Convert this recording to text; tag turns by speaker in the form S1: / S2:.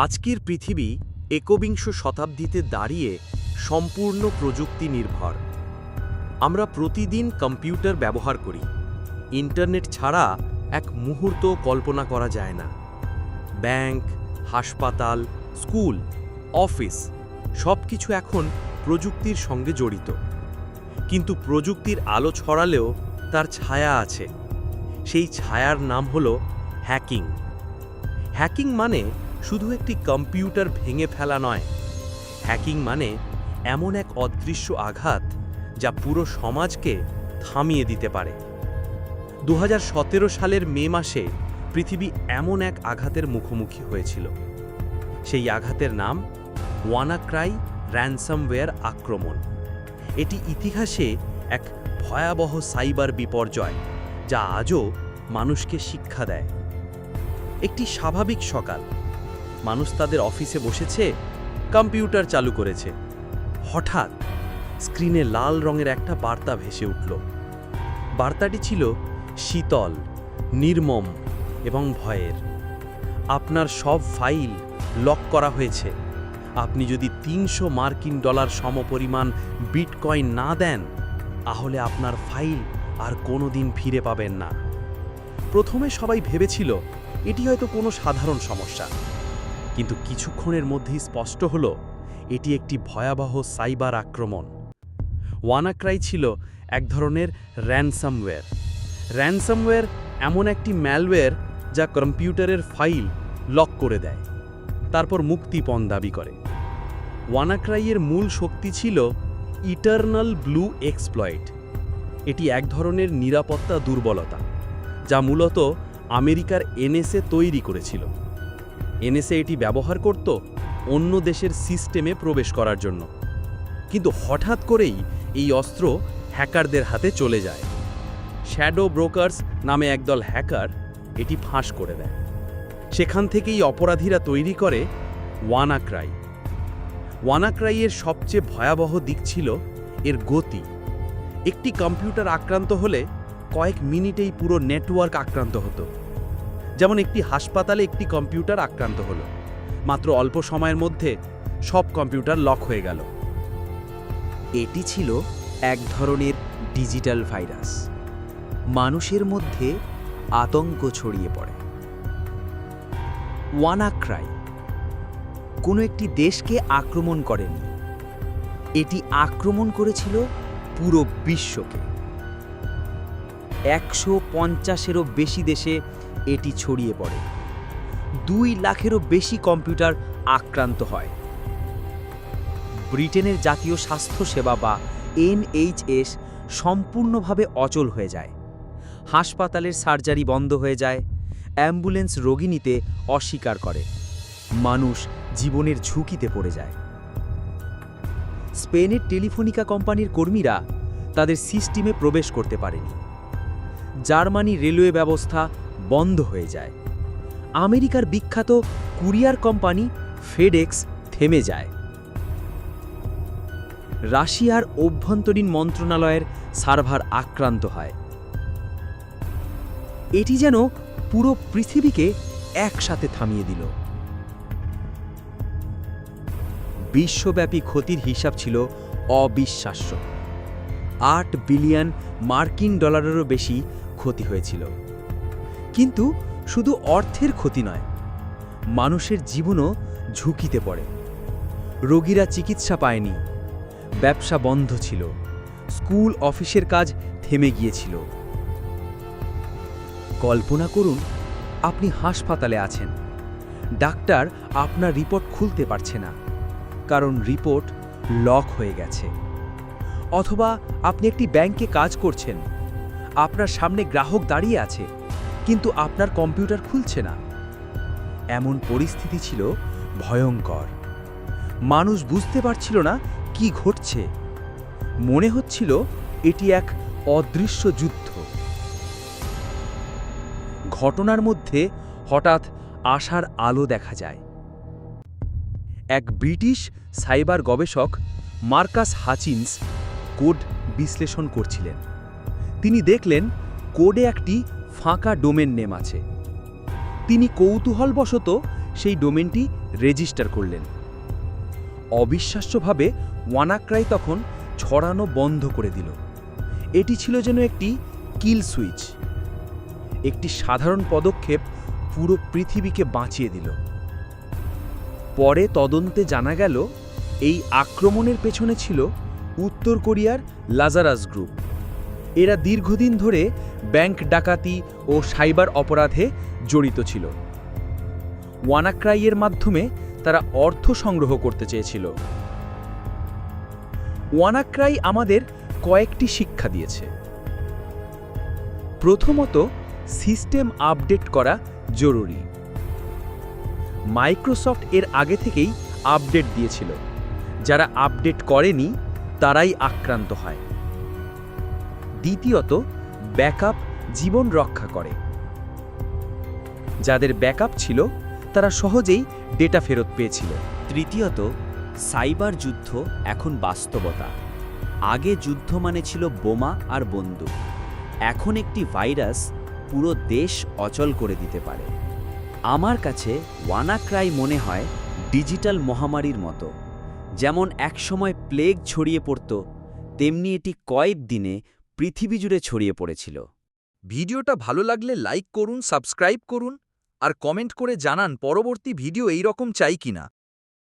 S1: আজকের পৃথিবী একবিংশ শতাব্দীতে দাঁড়িয়ে সম্পূর্ণ প্রযুক্তি নির্ভর। আমরা প্রতিদিন কম্পিউটার ব্যবহার করি। ইন্টারনেট ছাড়া এক মুহূর্ত কল্পনা করা যায় না। ব্যাংক, হাসপাতাল, স্কুল, অফিস সবকিছু এখন প্রযুক্তির সঙ্গে জড়িত। কিন্তু প্রযুক্তির আলো ছড়ালেও তার ছায়া আছে। সেই ছায়ার নাম হলো হ্যাকিং। হ্যাকিং মানে শুধু একটি কম্পিউটার ভেঙে ফেলা নয়। হ্যাকিং মানে এমন এক অদৃশ্য আঘাত যা পুরো সমাজকে থামিয়ে দিতে পারে। 2017 সালের মে মাসে পৃথিবী এমন এক আঘাতের মুখোমুখি হয়েছিল। সেই আঘাতের নাম ওয়ানাক্রাই র্যানসামওয়্যার আক্রমণ। এটি ইতিহাসে এক ভয়াবহ সাইবার বিপর্যয় যা আজও মানুষকে শিক্ষা দেয়। একটি স্বাভাবিক সকাল, মানুষ তাদের অফিসে বসেছে, কম্পিউটার চালু করেছে। হঠাৎ স্ক্রিনে লাল রঙের একটা বার্তা ভেসে উঠল। বার্তাটি ছিল শীতল, নির্মম এবং ভয়ের। আপনার সব ফাইল লক করা হয়েছে। আপনি যদি $300 সমপরিমাণ বিটকয়েন না দেন, তাহলে আপনার ফাইল আর কোনোদিন ফিরে পাবেন না। প্রথমে সবাই ভেবেছিল এটি হয়তো কোনো সাধারণ সমস্যা, কিন্তু কিছুক্ষণের মধ্যেই স্পষ্ট হলো এটি একটি ভয়াবহ সাইবার আক্রমণ। ওয়ানাক্রাই ছিল এক ধরনের র্যানসামওয়্যার। র্যানসামওয়্যার এমন একটি ম্যালওয়্যার যা কম্পিউটারের ফাইল লক করে দেয়, তারপর মুক্তিপণ দাবি করে। ওয়ানাক্রাইয়ের মূল শক্তি ছিল ইটারনাল ব্লু এক্সপ্লয়েট। এটি এক ধরনের নিরাপত্তা দুর্বলতা যা মূলত আমেরিকার এনএসএ তৈরি করেছিল। এনএসএ এটি ব্যবহার করত অন্য দেশের সিস্টেমে প্রবেশ করার জন্য। কিন্তু হঠাৎ করেই এই অস্ত্র হ্যাকারদের হাতে চলে যায়। শ্যাডো ব্রোকার্স নামে একদল হ্যাকার এটি ফাঁস করে দেয়। সেখান থেকেই অপরাধীরা তৈরি করে ওয়ানাক্রাই। ওয়ানাক্রাইয়ের সবচেয়ে ভয়াবহ দিক ছিল এর গতি। একটি কম্পিউটার আক্রান্ত হলে কয়েক মিনিটেই পুরো নেটওয়ার্ক আক্রান্ত হতো। যেমন একটি হাসপাতালে একটি কম্পিউটার আক্রান্ত হলো, মাত্র অল্প সময়ের মধ্যে সব কম্পিউটার লক হয়ে গেল।
S2: এটি ছিল এক ধরনের ডিজিটাল ভাইরাস। মানুষের মধ্যে আতঙ্ক ছড়িয়ে পড়ে। ওয়ানাক্রাই কোনো একটি দেশকে আক্রমণ করেনি, এটি আক্রমণ করেছিল পুরো বিশ্বকে। 150-এরও বেশি দেশে এটি ছড়িয়ে পড়ে। 2 লাখেরও বেশি কম্পিউটার আক্রান্ত হয়। ব্রিটেনের জাতীয় স্বাস্থ্য সেবা বা NHS সম্পূর্ণভাবে অচল হয়ে যায়। হাসপাতালের সার্জারি বন্ধ হয়ে যায়। অ্যাম্বুলেন্স রোগী নিতে অস্বীকার করে। মানুষ জীবনের ঝুঁকিতে পড়ে যায়। স্পেনের টেলিফোনিকা কোম্পানির কর্মীরা তাদের সিস্টেমে প্রবেশ করতে পারেনি। জার্মানি রেলওয়ে ব্যবস্থা বন্ধ হয়ে যায়। আমেরিকার বিখ্যাত কুরিয়ার কোম্পানি ফেডেক্স থেমে যায়। রাশিয়ার অভ্যন্তরীণ মন্ত্রণালয়ের সার্ভার আক্রান্ত হয়। এটি যেন পুরো পৃথিবীকে একসাথে থামিয়ে দিল। বিশ্বব্যাপী ক্ষতির হিসাব ছিল অবিশ্বাস্য। $8 বিলিয়ন বেশি ক্ষতি হয়েছিল। কিন্তু শুধু অর্থের ক্ষতি নয়, মানুষের জীবনও ঝুঁকিতে পড়ে। রোগীরা চিকিৎসা পায়নি, ব্যবসা বন্ধ ছিল, স্কুল অফিসের কাজ থেমে গিয়েছিল। কল্পনা করুন, আপনি হাসপাতালে আছেন, ডাক্তার আপনার রিপোর্ট খুলতে পারছে না, কারণ রিপোর্ট লক হয়ে গেছে। অথবা আপনি একটি ব্যাংকে কাজ করছেন, আপনার সামনে গ্রাহক দাঁড়িয়ে আছে, কিন্তু আপনার কম্পিউটার খুলছে না। এমন পরিস্থিতি ছিল ভয়ঙ্কর। মানুষ বুঝতে পারছিল না কি ঘটছে। মনে হচ্ছিল এটি এক অদৃশ্য যুদ্ধ। ঘটনার মধ্যে হঠাৎ আশার আলো দেখা যায়। এক ব্রিটিশ সাইবার গবেষক মার্কাস হাচিন্স কোড বিশ্লেষণ করছিলেন। তিনি দেখলেন কোডে একটি ফাঁকা ডোমেন নেম আছে। তিনি কৌতূহলবশত সেই ডোমেনটি রেজিস্টার করলেন। অবিশ্বাস্যভাবে ওয়ানাক্রাই তখন ছড়ানো বন্ধ করে দিল। এটি ছিল যেন একটি কিল সুইচ। একটি সাধারণ পদক্ষেপ পুরো পৃথিবীকে বাঁচিয়ে দিল। পরে তদন্তে জানা গেল এই আক্রমণের পেছনে ছিল উত্তর কোরিয়ার লাজারাস গ্রুপ। এরা দীর্ঘদিন ধরে ব্যাংক ডাকাতি ও সাইবার অপরাধে জড়িত ছিল। ওয়ানাক্রাইয়ের মাধ্যমে তারা অর্থ সংগ্রহ করতে চেয়েছিল। ওয়ানাক্রাই আমাদের কয়েকটি শিক্ষা দিয়েছে। প্রথমত, সিস্টেম আপডেট করা জরুরি। মাইক্রোসফট এর আগে থেকেই আপডেট দিয়েছিল। যারা আপডেট করেনি তারাই আক্রান্ত হয়। দ্বিতীয়ত, ব্যাকআপ জীবন রক্ষা করে। যাদের ব্যাকআপ ছিল তারা সহজেই ডেটা ফেরত পেয়েছিল।
S3: তৃতীয়ত, সাইবার যুদ্ধ এখন বাস্তবতা। আগে যুদ্ধ মানে ছিল বোমা আর বন্দুক। এখন একটি ভাইরাস পুরো দেশ অচল করে দিতে পারে। আমার কাছে ওয়ানাক্রাই মনে হয় ডিজিটাল মহামারীর মতো। যেমন একসময় প্লেগ ছড়িয়ে পড়ত, তেমনি এটি কয়েক দিনে পৃথিবী জুড়ে ছড়িয়ে পড়েছিল।
S4: ভিডিওটা ভালো লাগলে লাইক করুন, সাবস্ক্রাইব করুন আর কমেন্ট করে জানান পরবর্তী ভিডিও এই রকম চাই কিনা।